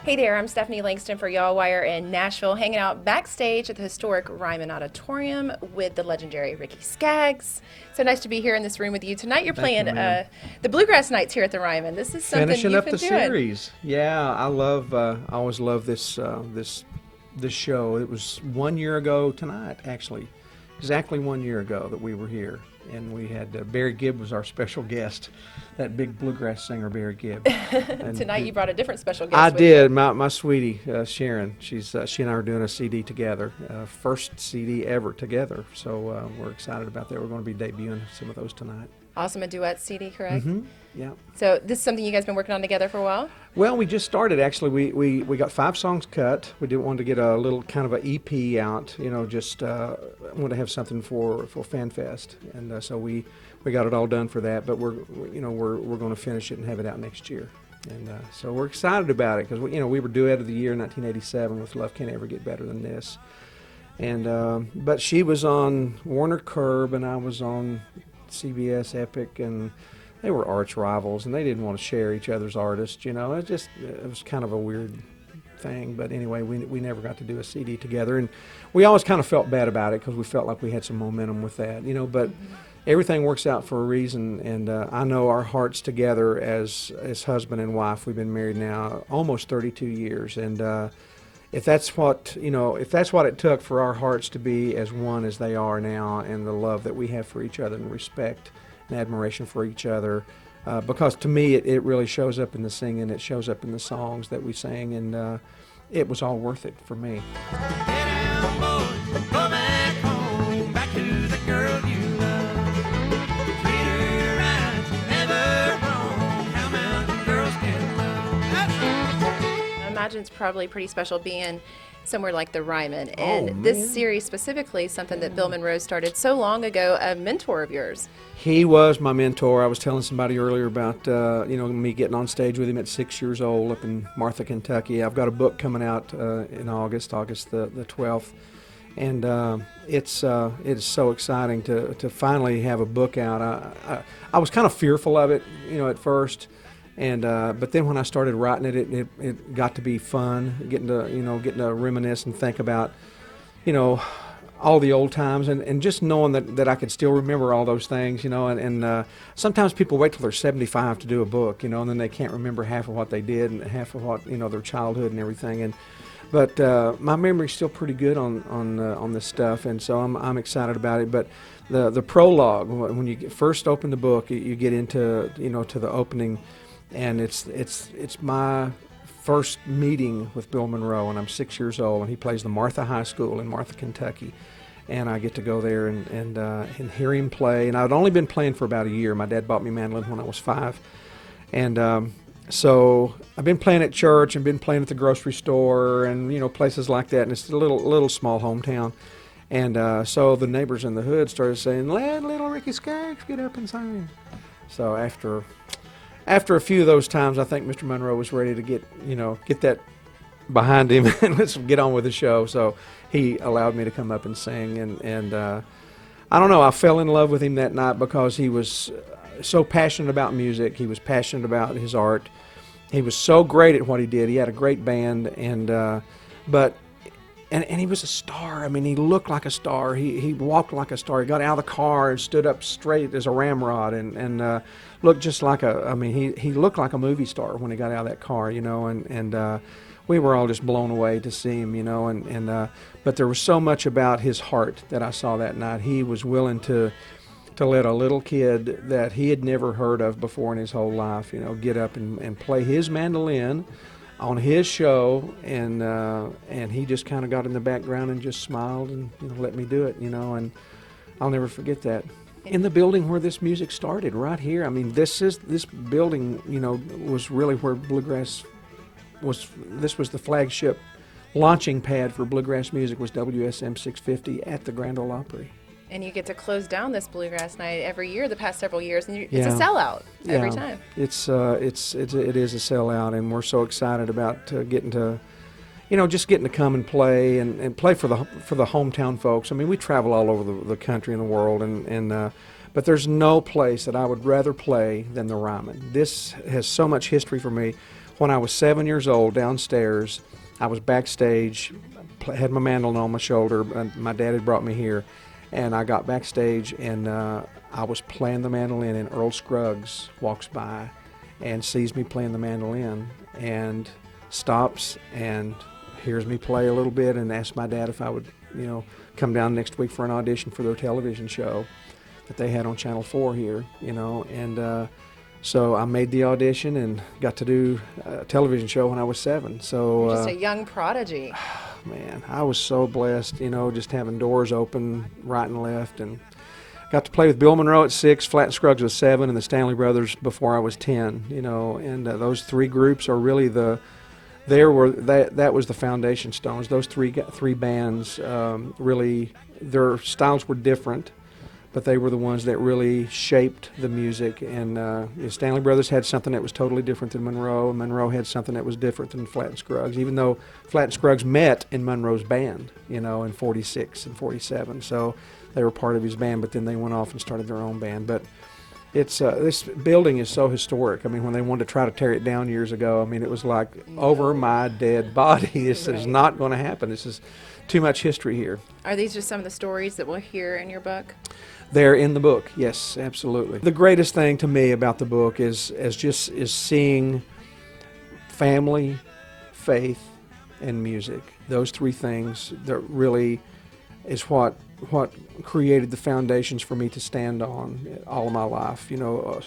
Hey there, I'm Stephanie Langston for Yallwire in Nashville, hanging out backstage at the historic Ryman Auditorium with the legendary Ricky Skaggs. So nice to be here in this room with you tonight. You're Thank you, playing ma'am. the Bluegrass Nights here at the Ryman. This is something Finishing you've up been the doing. series. Yeah, I love. I always love this show. It was 1 year ago tonight, actually, exactly 1 year ago that we were here, and we had Barry Gibb was our special guest, that big bluegrass singer Barry Gibb. And Tonight you brought a different special guest. I with did. You. My sweetie Sharon. She and I are doing a CD together, first CD ever together. So we're excited about that. We're going to be debuting some of those tonight. Awesome, a duet CD, correct? Mm-hmm. Yeah. So this is something you guys been working on together for a while? Well, we just started actually. We got 5 songs cut. We didn't want to get a little kind of an EP out, just want to have something for Fan Fest, and so we got it all done for that. But we're going to finish it and have it out next year, and so we're excited about it because we were duet of the year in 1987 with Love Can't Ever Get Better Than This, and but she was on Warner Curb and I was on CBS Epic, and they were arch rivals, and they didn't want to share each other's artists. It was kind of a weird thing. But anyway, we never got to do a CD together, and we always kind of felt bad about it because we felt like we had some momentum with that. But everything works out for a reason, and I know our hearts together as husband and wife. We've been married now almost 32 years, and if that's what it took for our hearts to be as one as they are now, and the love that we have for each other and respect and admiration for each other, because to me it really shows up in the singing, it shows up in the songs that we sang, and it was all worth it for me. Get down, boys, go back home, back to the girl you love. Treat her right, never wrong, how mountain girls can love. I imagine it's probably pretty special being somewhere like the Ryman. Oh, And this man. series specifically is something that Bill Monroe started so long ago, a mentor of yours. He was my mentor. I was telling somebody earlier about me getting on stage with him at 6 years old up in Martha, Kentucky. I've got a book coming out in August the 12th, and it is so exciting to finally have a book out. I was kind of fearful of it, at first, and but then when I started writing it got to be fun, getting to reminisce and think about, all the old times, and just knowing that I could still remember all those things, and sometimes people wait till they're 75 to do a book, and then they can't remember half of what they did and half of what, their childhood and everything, but my memory's still pretty good on this stuff, and so I'm excited about it. But the prologue, when you first open the book, you get into, to the opening, and it's my first meeting with Bill Monroe, and I'm 6 years old, and he plays the Martha High School in Martha, Kentucky, and I get to go there and hear him play. And I'd only been playing for about a year. My dad bought me mandolin when I was 5, and so I've been playing at church and been playing at the grocery store and places like that. And it's a little small hometown, and so the neighbors in the hood started saying, "Let little Ricky Skaggs get up and sing." So after a few of those times, I think Mr. Monroe was ready to get that behind him and let's get on with the show. So he allowed me to come up and sing, and I don't know, I fell in love with him that night because he was so passionate about music. He was passionate about his art. He was so great at what he did. He had a great band, and he was a star. I mean, he looked like a star. He walked like a star. He got out of the car and stood up straight as a ramrod and looked just like he looked like a movie star when he got out of that car, and we were all just blown away to see him, but there was so much about his heart that I saw that night. He was willing to let a little kid that he had never heard of before in his whole life, get up and play his mandolin on his show, and he just kind of got in the background and just smiled and let me do it, and I'll never forget that. In the building where this music started, right here. I mean, this building, was really where bluegrass was. This was the flagship launching pad for bluegrass music, was WSM 650 at the Grand Ole Opry. And you get to close down this Bluegrass Night every year, the past several years, and it's Yeah. a sellout every time. It is a sellout, and we're so excited about getting to, just getting to come and play and play for the hometown folks. I mean, we travel all over the country and the world, but there's no place that I would rather play than the Ryman. This has so much history for me. when I was 7 years old downstairs. I was backstage, had my mandolin on my shoulder, and my dad had brought me here, and I got backstage, and I was playing the mandolin, and Earl Scruggs walks by and sees me playing the mandolin and stops and hears me play a little bit and asked my dad if I would, come down next week for an audition for their television show that they had on Channel 4 here, and so I made the audition and got to do a television show when I was 7. So You're just a young prodigy. man, I was so blessed, just having doors open right and left, and got to play with Bill Monroe at 6, Flat and Scruggs was 7, and the Stanley Brothers before I was 10. And those three groups are really that was the foundation stones. Those three bands really, their styles were different, but they were the ones that really shaped the music. And the Stanley Brothers had something that was totally different than Monroe, and Monroe had something that was different than Flat and Scruggs, even though Flat and Scruggs met in Monroe's band, in 46 and 47. So they were part of his band, but then they went off and started their own band. But it's this building is so historic. I mean, when they wanted to try to tear it down years ago, I mean, it was like, over my dead body. This is not going to happen. This is too much history here. Are these just some of the stories that we'll hear in your book? They're in the book, yes, absolutely. The greatest thing to me about the book is seeing family, faith, and music. Those three things that really is what created the foundations for me to stand on all of my life.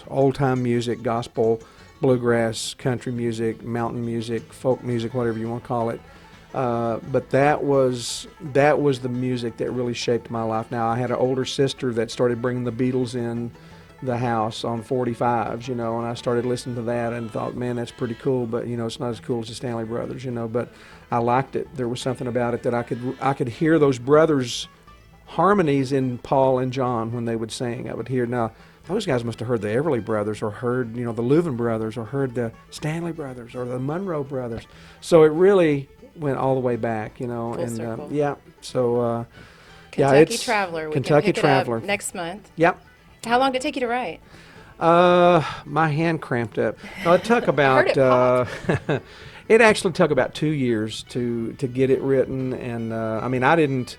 Old-time music, gospel, bluegrass, country music, mountain music, folk music, whatever you want to call it. But that was the music that really shaped my life. Now, I had an older sister that started bringing the Beatles in the house on 45s, and I started listening to that and thought, man, that's pretty cool, but, it's not as cool as the Stanley Brothers, but I liked it. There was something about it that I could hear those brothers' harmonies in Paul and John when they would sing. I would hear, now, those guys must have heard the Everly Brothers or heard, the Louvin Brothers or heard the Stanley Brothers or the Monroe Brothers. So it really went all the way back, Full and circle. yeah. So Kentucky Traveler. We Kentucky can pick Traveler it up next month. Yep. How long did it take you to write? My hand cramped up. No, it took about. It actually took about 2 years to get it written, and I mean, I didn't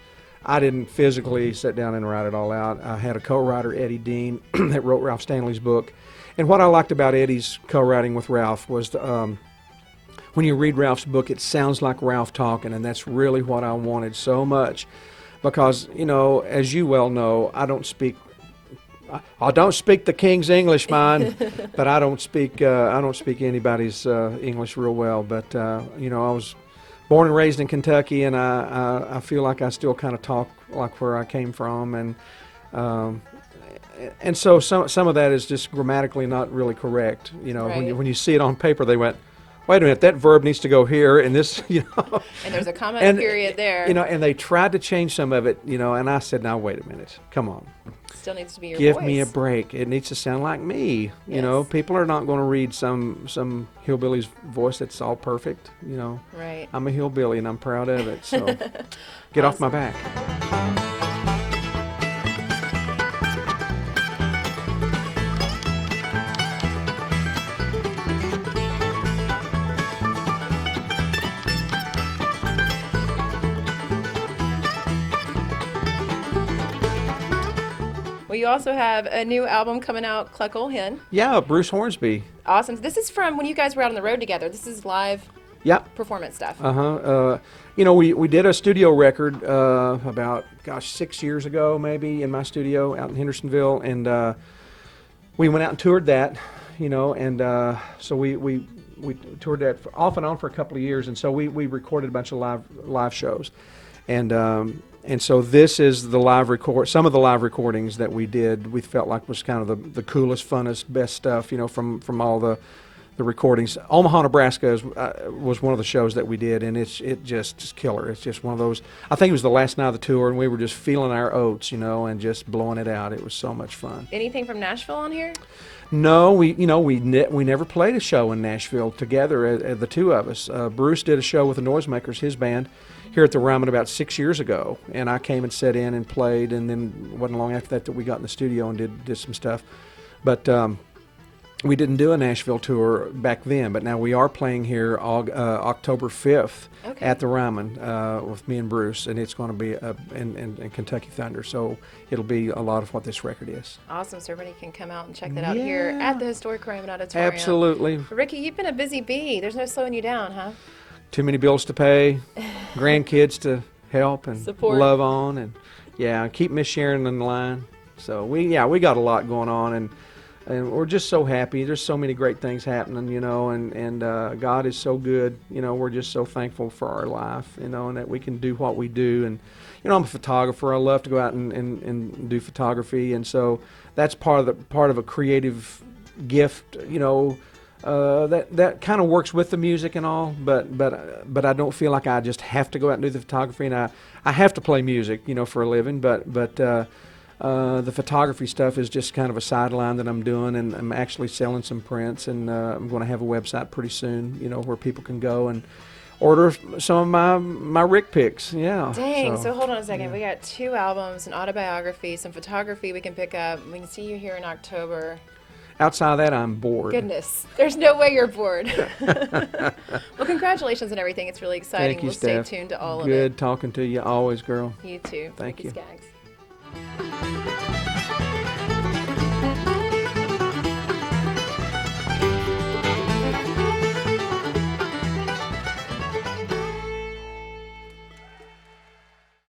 physically sit down and write it all out. I had a co-writer, Eddie Dean, that wrote Ralph Stanley's book, and what I liked about Eddie's co-writing with Ralph was when you read Ralph's book, it sounds like Ralph talking, and that's really what I wanted so much, because as you well know, I don't speak the King's English, man, but I don't speak anybody's English real well. But I was born and raised in Kentucky, and I feel like I still kind of talk like where I came from, and so some of that is just grammatically not really correct. Right. When you see it on paper, they went, wait a minute, that verb needs to go here, and this, And there's a comma period there. and they tried to change some of it, and I said, now wait a minute, come on. Still needs to be your Give voice. me a break. It needs to sound like me. Yes. People are not going to read some hillbilly's voice that's all perfect. Right. I'm a hillbilly and I'm proud of it. So get off my back. Well, you also have a new album coming out, Cluck Ol Hen. Yeah, Bruce Hornsby. Awesome. This is from when you guys were out on the road together. This is live Yep. performance stuff. We did a studio record about 6 years ago, maybe, in my studio out in Hendersonville, and we went out and toured that, and so we toured that off and on for a couple of years, and so we recorded a bunch of live shows, and so this is the some of the live recordings that we did. We felt like was kind of the coolest, funnest, best stuff, from all the recordings. Omaha, Nebraska was one of the shows that we did, and it's just killer. It's just one of those. I think it was the last night of the tour, and we were just feeling our oats, and just blowing it out. It was so much fun. Anything from Nashville on here? No, we never played a show in Nashville together, the two of us. Bruce did a show with the Noisemakers, his band, here at the Ryman about 6 years ago, and I came and sat in and played, and then it wasn't long after that we got in the studio and did some stuff. But we didn't do a Nashville tour back then, but now we are playing here October 5th Okay. at the Ryman with me and Bruce, and it's going to be in Kentucky Thunder. So it'll be a lot of what this record is. Awesome. So everybody can come out and check that out here at the historic Ryman Auditorium. Absolutely. Ricky, you've been a busy bee. There's no slowing you down, huh? Too many bills to pay, grandkids to help and Support. love on, and keep Miss Sharon in line. So we got a lot going on, and we're just so happy. There's so many great things happening, and God is so good. We're just so thankful for our life, and that we can do what we do. And I'm a photographer. I love to go out and do photography, and so that's part of a creative gift. That kind of works with the music and all, but I don't feel like I just have to go out and do the photography, and I have to play music, for a living, but the photography stuff is just kind of a sideline that I'm doing, and I'm actually selling some prints, and I'm going to have a website pretty soon, where people can go and order some of my Rick picks. Yeah. Dang, so hold on a second. We got 2 albums, an autobiography, some photography we can pick up. We can see you here in October. Outside of that, I'm bored. Goodness, there's no way you're bored. Well, congratulations on everything. It's really exciting. Thank you, We'll stay Steph. tuned to all of it. Good talking to you always, girl. You too. Thank Ricky you. Skaggs.